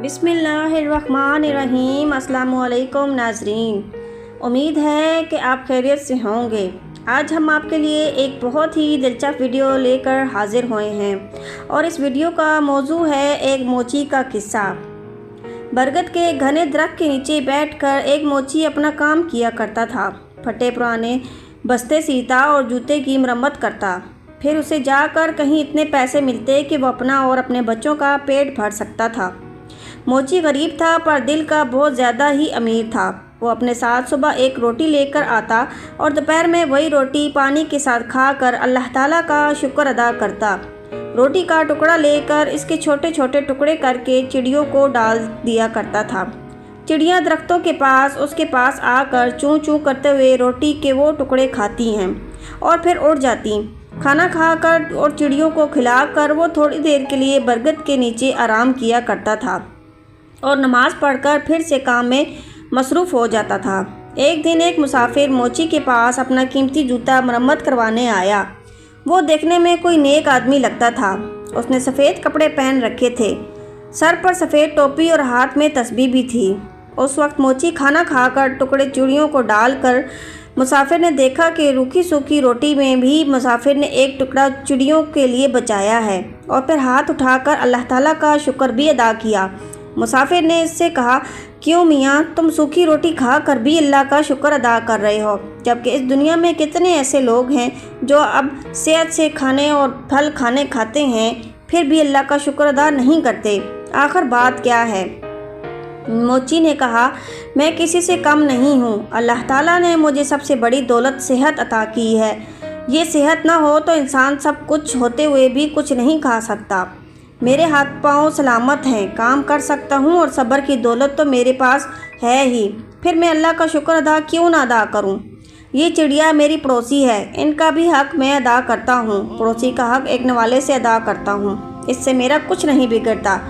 बिस्मिल्लाहिर्रहमानिर्रहीम। अस्सलामु अलैकुम नाज़रीन, उम्मीद है कि आप खैरियत से होंगे। आज हम आपके लिए एक बहुत ही दिलचस्प वीडियो लेकर हाजिर हुए हैं और इस वीडियो का मौजू है एक मोची का किस्सा। बरगद के घने दरख्त के नीचे बैठकर एक मोची अपना काम किया करता था। फटे पुराने बस्ते सीता और जूते की मरम्मत करता। फिर उसे जाकर कहीं इतने पैसे मिलते कि वो अपना और अपने बच्चों का पेट भर सकता था। मोची गरीब था पर दिल का बहुत ज़्यादा ही अमीर था। वो अपने साथ सुबह एक रोटी लेकर आता और दोपहर में वही रोटी पानी के साथ खाकर अल्लाह ताला का शुक्र अदा करता। रोटी का टुकड़ा लेकर इसके छोटे छोटे टुकड़े करके चिड़ियों को डाल दिया करता था। चिड़ियाँ दरख्तों के पास उसके पास आकर चूँ चूँ करते हुए रोटी के वो टुकड़े खाती हैं और फिर उड़ जाती। खाना खाकर और चिड़ियों को खिलाकर वो थोड़ी देर के लिए बरगद के नीचे आराम किया करता था और नमाज़ पढ़कर फिर से काम में मसरूफ़ हो जाता था। एक दिन एक मुसाफिर मोची के पास अपना कीमती जूता मरम्मत करवाने आया। वो देखने में कोई नेक आदमी लगता था। उसने सफ़ेद कपड़े पहन रखे थे, सर पर सफ़ेद टोपी और हाथ में तस्बीह भी थी। उस वक्त मोची खाना खाकर टुकड़े चिड़ियों को डालकर मुसाफिर ने देखा कि रूखी सूखी रोटी में भी मुसाफिर ने एक टुकड़ा चिड़ियों के लिए बचाया है और फिर हाथ उठाकर अल्लाह ताला का शुक्र भी अदा किया। मुसाफिर ने इससे कहा, क्यों मियाँ, तुम सूखी रोटी खा कर भी अल्लाह का शुक्र अदा कर रहे हो, जबकि इस दुनिया में कितने ऐसे लोग हैं जो अब सेहत से खाने और फल खाने खाते हैं फिर भी अल्लाह का शुक्र अदा नहीं करते। आखिर बात क्या है? मोची ने कहा, मैं किसी से कम नहीं हूँ। अल्लाह ताला ने मुझे सबसे बड़ी दौलत सेहत अता की है। ये सेहत ना हो तो इंसान सब कुछ होते हुए भी कुछ नहीं खा सकता। मेरे हाथ पाँव सलामत हैं, काम कर सकता हूँ और सब्र की दौलत तो मेरे पास है ही, फिर मैं अल्लाह का शुक्र अदा क्यों ना अदा करूँ। ये चिड़िया मेरी पड़ोसी है, इनका भी हक मैं अदा करता हूँ। पड़ोसी का हक एक नवाले से अदा करता हूँ। इससे मेरा कुछ नहीं बिगड़ता,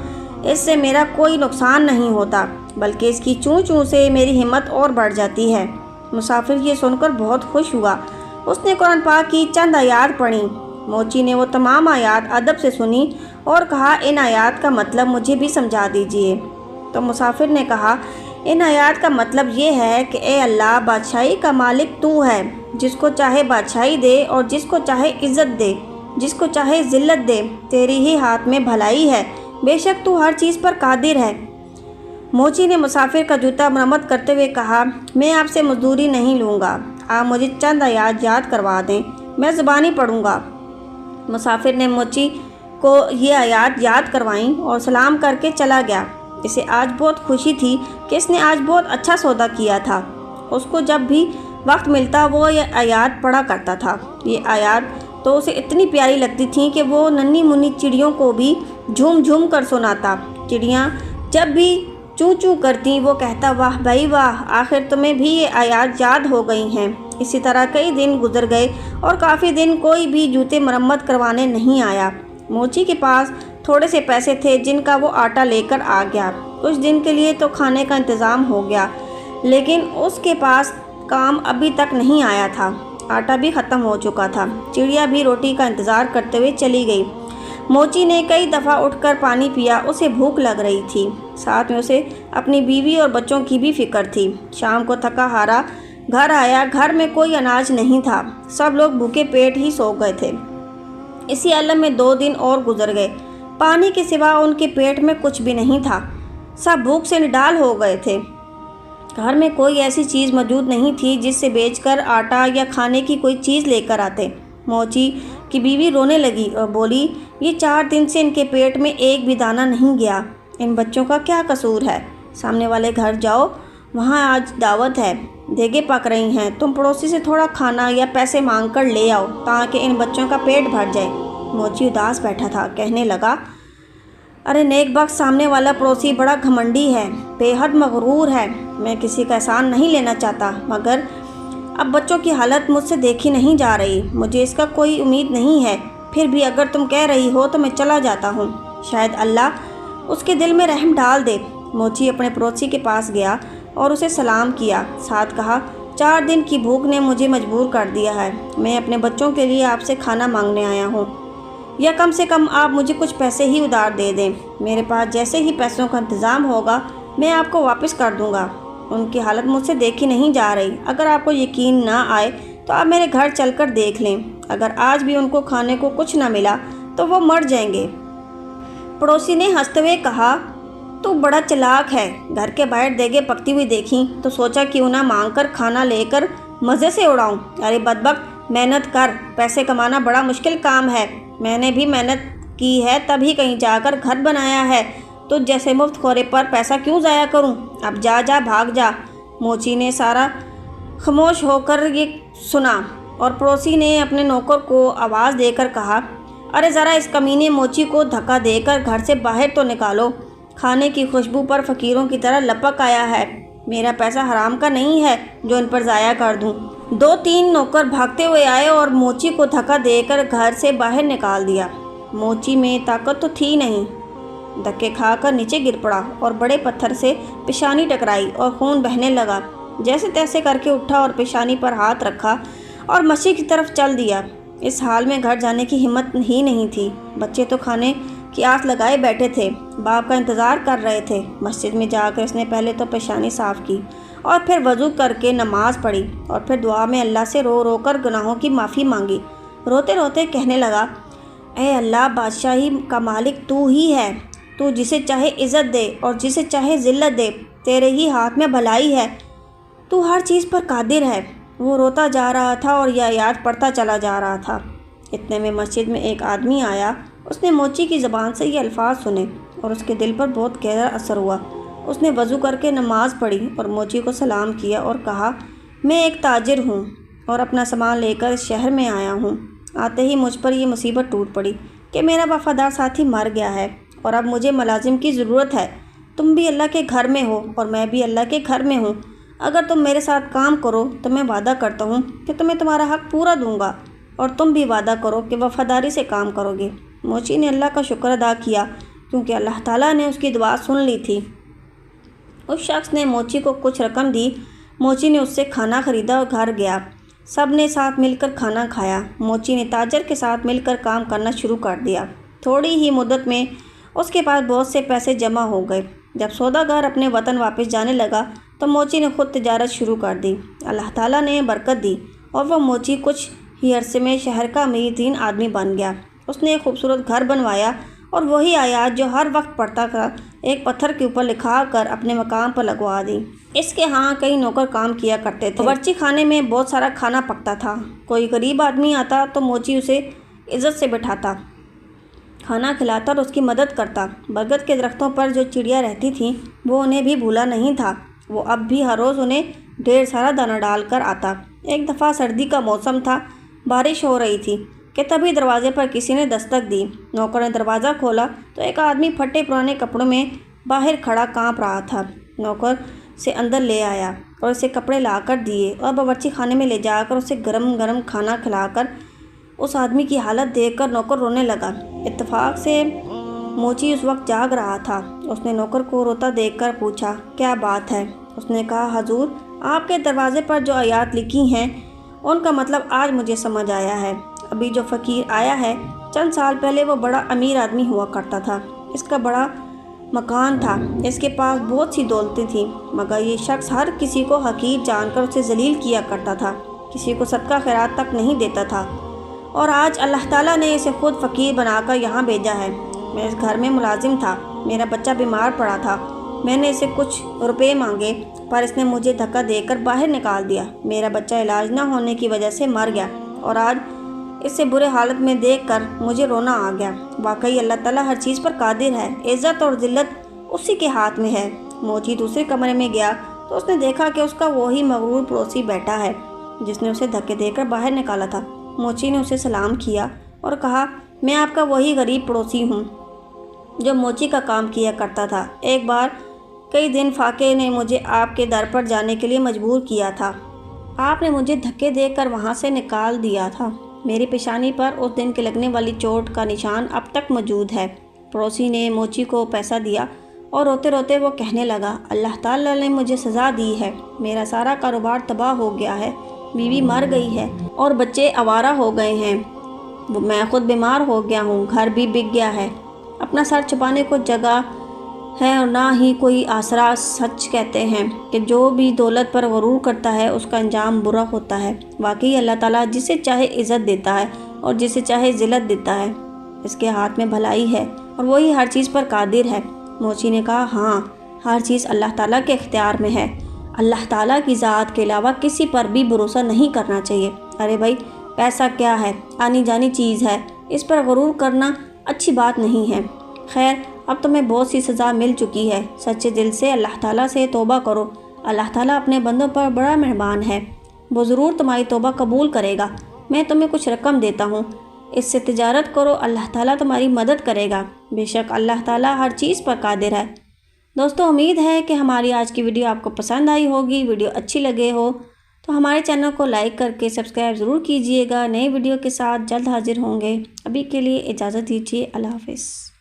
इससे मेरा कोई नुकसान नहीं होता, बल्कि इसकी चूँ चूँ से मेरी हिम्मत और बढ़ जाती है। मुसाफिर ये सुनकर बहुत खुश हुआ। उसने कुरान पाक की चंद आयात पढ़ी। मोची ने वो तमाम आयात अदब से सुनी और कहा, इन आयात का मतलब मुझे भी समझा दीजिए। तो मुसाफिर ने कहा, इन आयात का मतलब ये है कि ए अल्लाह, बादशाही का मालिक तू है, जिसको चाहे बादशाही दे और जिसको चाहे इज़्ज़त दे, जिसको चाहे ज़िल्लत दे। तेरी ही हाथ में भलाई है, बेशक तू हर चीज़ पर कादिर है। मोची ने मुसाफिर का जूता मरम्मत करते हुए कहा, मैं आपसे मजदूरी नहीं लूँगा, आप मुझे चंद आयात याद करवा दें, मैं ज़ुबानी पढ़ूँगा। मुसाफिर ने मोची को ये आयात याद करवाईं और सलाम करके चला गया। इसे आज बहुत खुशी थी कि इसने आज बहुत अच्छा सौदा किया था। उसको जब भी वक्त मिलता वो ये आयात पढ़ा करता था। ये आयात तो उसे इतनी प्यारी लगती थी कि वो नन्ही मुन्नी चिड़ियों को भी झूम झूम कर सुनाता। चिड़ियाँ जब भी चूँ चूँ करती वो कहता, वाह भाई वाह, आखिर तुम्हें भी ये आयात याद हो गई हैं। इसी तरह कई दिन गुजर गए और काफ़ी दिन कोई भी जूते मरम्मत करवाने नहीं आया। मोची के पास थोड़े से पैसे थे जिनका वो आटा लेकर आ गया। कुछ दिन के लिए तो खाने का इंतज़ाम हो गया, लेकिन उसके पास काम अभी तक नहीं आया था। आटा भी ख़त्म हो चुका था। चिड़िया भी रोटी का इंतज़ार करते हुए चली गई। मोची ने कई दफ़ा उठकर पानी पिया, उसे भूख लग रही थी। साथ में उसे अपनी बीवी और बच्चों की भी फ़िक्र थी। शाम को थका हारा घर आया। घर में कोई अनाज नहीं था, सब लोग भूखे पेट ही सो गए थे। इसी आलम में 2 दिन और गुजर गए। पानी के सिवा उनके पेट में कुछ भी नहीं था। सब भूख से निडाल हो गए थे। घर में कोई ऐसी चीज़ मौजूद नहीं थी जिससे बेचकर आटा या खाने की कोई चीज़ लेकर आते। मोची की बीवी रोने लगी और बोली, ये 4 दिन से इनके पेट में एक भी दाना नहीं गया। इन बच्चों का क्या कसूर है? सामने वाले घर जाओ, वहाँ आज दावत है, देगे पक रही हैं। तुम पड़ोसी से थोड़ा खाना या पैसे मांग कर ले आओ ताकि इन बच्चों का पेट भर जाए। मोची उदास बैठा था, कहने लगा, अरे नेक बख्त सामने वाला पड़ोसी बड़ा घमंडी है, बेहद मगरूर है। मैं किसी का एहसान नहीं लेना चाहता, मगर अब बच्चों की हालत मुझसे देखी नहीं जा रही। मुझे इसका कोई उम्मीद नहीं है, फिर भी अगर तुम कह रही हो तो मैं चला जाता हूँ, शायद अल्लाह उसके दिल में रहम डाल दे। मोची अपने पड़ोसी के पास गया और उसे सलाम किया, साथ कहा, 4 दिन की भूख ने मुझे मजबूर कर दिया है। मैं अपने बच्चों के लिए आपसे खाना मांगने आया हूँ। یا کم سے کم آپ مجھے کچھ پیسے ہی ادھار دے دیں۔ میرے پاس جیسے ہی پیسوں کا انتظام ہوگا میں آپ کو واپس کر دوں گا۔ ان کی حالت مجھ سے دیکھی نہیں جا رہی۔ اگر آپ کو یقین نہ آئے تو آپ میرے گھر چل کر دیکھ لیں۔ اگر آج بھی ان کو کھانے کو کچھ نہ ملا تو وہ مر جائیں گے۔ پڑوسی نے ہنستے ہوئے کہا، تو بڑا چلاک ہے۔ گھر کے باہر دیگیں پکتی ہوئی دیکھیں تو سوچا کیوں نہ مانگ کر کھانا لے کر مزے سے اڑاؤں۔ ارے بدبخت، محنت کر، پیسے کمانا بڑا مشکل کام ہے۔ میں نے بھی محنت کی ہے تبھی کہیں جا کر گھر بنایا ہے، تو جیسے مفت خورے پر پیسہ کیوں ضائع کروں؟ اب جا بھاگ جا۔ موچی نے سارا خاموش ہو کر یہ سنا اور پڑوسی نے اپنے نوکر کو آواز دے کر کہا، ارے ذرا اس کمینے موچی کو دھکا دے کر گھر سے باہر تو نکالو۔ کھانے کی خوشبو پر فقیروں کی طرح لپک آیا ہے۔ میرا پیسہ حرام کا نہیں ہے جو ان پر ضائع کر دوں۔ 2-3 نوکر بھاگتے ہوئے آئے اور موچی کو دھکا دے کر گھر سے باہر نکال دیا۔ موچی میں طاقت تو تھی نہیں، دھکے کھا کر نیچے گر پڑا اور بڑے پتھر سے پیشانی ٹکرائی اور خون بہنے لگا۔ جیسے تیسے کر کے اٹھا اور پیشانی پر ہاتھ رکھا اور مسجد کی طرف چل دیا۔ اس حال میں گھر جانے کی ہمت ہی نہیں تھی۔ بچے تو کھانے کی آس لگائے بیٹھے تھے، باپ کا انتظار کر رہے تھے۔ مسجد میں جا کر اس نے پہلے تو پیشانی صاف کی اور پھر وضو کر کے نماز پڑھی اور پھر دعا میں اللہ سے رو رو کر گناہوں کی معافی مانگی۔ روتے روتے کہنے لگا، اے اللہ، بادشاہی کا مالک تو ہی ہے۔ تو جسے چاہے عزت دے اور جسے چاہے ذلت دے، تیرے ہی ہاتھ میں بھلائی ہے، تو ہر چیز پر قادر ہے۔ وہ روتا جا رہا تھا اور یہ آیات پڑھتا چلا جا رہا تھا۔ اتنے میں مسجد میں ایک آدمی آیا۔ اس نے موچی کی زبان سے یہ الفاظ سنے اور اس کے دل پر بہت گہرا اثر ہوا۔ اس نے وضو کر کے نماز پڑھی اور موچی کو سلام کیا اور کہا، میں ایک تاجر ہوں اور اپنا سامان لے کر اس شہر میں آیا ہوں۔ آتے ہی مجھ پر یہ مصیبت ٹوٹ پڑی کہ میرا وفادار ساتھی مر گیا ہے اور اب مجھے ملازم کی ضرورت ہے۔ تم بھی اللہ کے گھر میں ہو اور میں بھی اللہ کے گھر میں ہوں۔ اگر تم میرے ساتھ کام کرو تو میں وعدہ کرتا ہوں کہ تمہیں تمہارا حق پورا دوں گا، اور تم بھی وعدہ کرو کہ وفاداری سے کام کرو گے۔ موچی نے اللہ کا شکر ادا کیا کیونکہ اللہ تعالیٰ نے اس کی دعا سن لی تھی۔ اس شخص نے موچی کو کچھ رقم دی۔ موچی نے اس سے کھانا خریدا اور گھر گیا۔ سب نے ساتھ مل کر کھانا کھایا۔ موچی نے تاجر کے ساتھ مل کر کام کرنا شروع کر دیا۔ تھوڑی ہی مدت میں اس کے پاس بہت سے پیسے جمع ہو گئے۔ جب سوداگر اپنے وطن واپس جانے لگا تو موچی نے خود تجارت شروع کر دی۔ اللہ تعالیٰ نے برکت دی اور وہ موچی کچھ ہی عرصے میں شہر کا امیر ترین آدمی بن گیا۔ اس نے ایک خوبصورت گھر بنوایا اور وہی آیات جو ہر وقت پڑھتا تھا ایک پتھر کے اوپر لکھا کر اپنے مقام پر لگوا دی۔ اس کے ہاں کئی نوکر کام کیا کرتے تھے۔ باورچی خانے میں بہت سارا کھانا پکتا تھا۔ کوئی غریب آدمی آتا تو موچی اسے عزت سے بٹھاتا، کھانا کھلاتا اور اس کی مدد کرتا۔ برگد کے درختوں پر جو چڑیا رہتی تھیں وہ انہیں بھی بھولا نہیں تھا۔ وہ اب بھی ہر روز انہیں ڈھیر سارا دانہ ڈال کر آتا۔ ایک دفعہ سردی کا موسم تھا، بارش ہو رہی تھی کہ تبھی دروازے پر کسی نے دستک دی۔ نوکر نے دروازہ کھولا تو ایک آدمی پھٹے پرانے کپڑوں میں باہر کھڑا کانپ رہا تھا۔ نوکر سے اندر لے آیا اور اسے کپڑے لا کر دیے اور باورچی خانے میں لے جا کر اسے گرم گرم کھانا کھلا کر اس آدمی کی حالت دیکھ کر نوکر رونے لگا۔ اتفاق سے موچی اس وقت جاگ رہا تھا۔ اس نے نوکر کو روتا دیکھ کر پوچھا، کیا بات ہے؟ اس نے کہا، حضور، آپ کے دروازے پر جو آیات لکھی ہیں ان کا مطلب آج مجھے سمجھ آیا ہے۔ ابھی جو فقیر آیا ہے چند سال پہلے وہ بڑا امیر آدمی ہوا کرتا تھا۔ اس کا بڑا مکان تھا، اس کے پاس بہت سی دولتیں تھیں، مگر یہ شخص ہر کسی کو حقیر جان کر اسے ذلیل کیا کرتا تھا، کسی کو صدقہ خیرات تک نہیں دیتا تھا، اور آج اللہ تعالیٰ نے اسے خود فقیر بنا کر یہاں بھیجا ہے۔ میں اس گھر میں ملازم تھا، میرا بچہ بیمار پڑا تھا، میں نے اسے کچھ روپے مانگے پر اس نے مجھے دھکا دے کر باہر نکال دیا۔ میرا بچہ علاج نہ ہونے کی وجہ سے مر گیا اور آج اسے برے حالت میں دیکھ کر مجھے رونا آ گیا۔ واقعی اللہ تعالیٰ ہر چیز پر قادر ہے، عزت اور ذلت اسی کے ہاتھ میں ہے۔ موچی دوسرے کمرے میں گیا تو اس نے دیکھا کہ اس کا وہی مغرور پڑوسی بیٹھا ہے جس نے اسے دھکے دے کر باہر نکالا تھا۔ موچی نے اسے سلام کیا اور کہا، میں آپ کا وہی غریب پڑوسی ہوں جو موچی کا کام کیا کرتا تھا۔ ایک بار کئی دن فاقے نے مجھے آپ کے در پر جانے کے لیے مجبور کیا تھا۔ آپ نے مجھے دھکے دے کر وہاں سے نکال دیا تھا۔ میری پیشانی پر اس دن کے لگنے والی چوٹ کا نشان اب تک موجود ہے۔ پڑوسی نے موچی کو پیسہ دیا اور روتے روتے وہ کہنے لگا، اللہ تعالیٰ نے مجھے سزا دی ہے، میرا سارا کاروبار تباہ ہو گیا ہے، بیوی مر گئی ہے اور بچے آوارہ ہو گئے ہیں۔ मैं खुद बीमार हो गया हूँ, घर भी बिक गया है, अपना सर छुपाने को जगह है और ना ही कोई आसरा। सच कहते हैं कि जो भी दौलत पर गरूर करता है उसका अंजाम बुरा होता है। वाकई अल्लाह ताला जिसे चाहे इज़्ज़त देता है और जिसे चाहे ज़िल्लत देता है। इसके हाथ में भलाई है और वही हर चीज़ पर कादिर है। मोची ने कहा, हाँ, हर चीज़ अल्लाह ताला के इख्तियार में है। अल्लाह ताला की ज़ात के अलावा किसी पर भी भरोसा नहीं करना चाहिए। अरे भाई, पैसा क्या है, आनी जानी चीज़ है, इस पर गरूर करना अच्छी बात नहीं है। खैर, अब तुम्हें बहुत सी सज़ा मिल चुकी है। सच्चे दिल से अल्लाह ताला से तौबा करो। अल्लाह ताला अपने बंदों पर बड़ा मेहरबान है, वो ज़रूर तुम्हारी तौबा कबूल करेगा। मैं तुम्हें कुछ रकम देता हूँ, इससे तिजारत करो, अल्लाह ताला तुम्हारी मदद करेगा। बेशक अल्लाह ताला हर चीज़ पर कादिर है। दोस्तों, उम्मीद है कि हमारी आज की वीडियो आपको पसंद आई होगी। वीडियो अच्छी लगे हो तो हमारे चैनल को लाइक करके सब्सक्राइब ज़रूर कीजिएगा। नई वीडियो के साथ जल्द हाजिर होंगे। अभी के लिए इजाज़त दीजिए। अल्लाह हाफ़िज़।